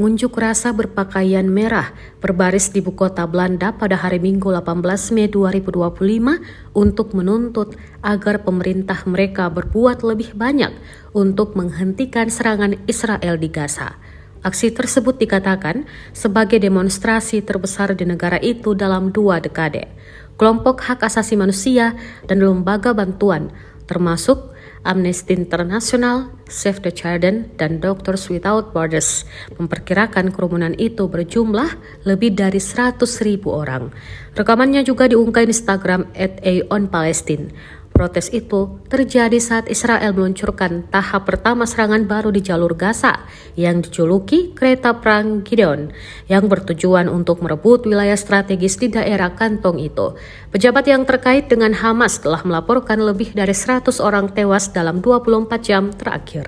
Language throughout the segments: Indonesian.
pengunjuk rasa berpakaian merah berbaris di ibu kota Belanda pada hari Minggu 18 Mei 2025 untuk menuntut agar pemerintah mereka berbuat lebih banyak untuk menghentikan serangan Israel di Gaza. Aksi tersebut dikatakan sebagai demonstrasi terbesar di negara itu dalam 2 dekade. Kelompok hak asasi manusia dan lembaga bantuan termasuk Amnesty International, Save the Children, dan Doctors Without Borders memperkirakan kerumunan itu berjumlah lebih dari 100.000 orang. Rekamannya juga diunggah di Instagram @aonpalestine. Protes itu terjadi saat Israel meluncurkan tahap pertama serangan baru di jalur Gaza yang dijuluki kereta perang Gideon yang bertujuan untuk merebut wilayah strategis di daerah kantong itu. Pejabat yang terkait dengan Hamas telah melaporkan lebih dari 100 orang tewas dalam 24 jam terakhir.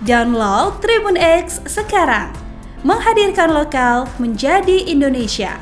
Download Tribun X sekarang, menghadirkan lokal menjadi Indonesia.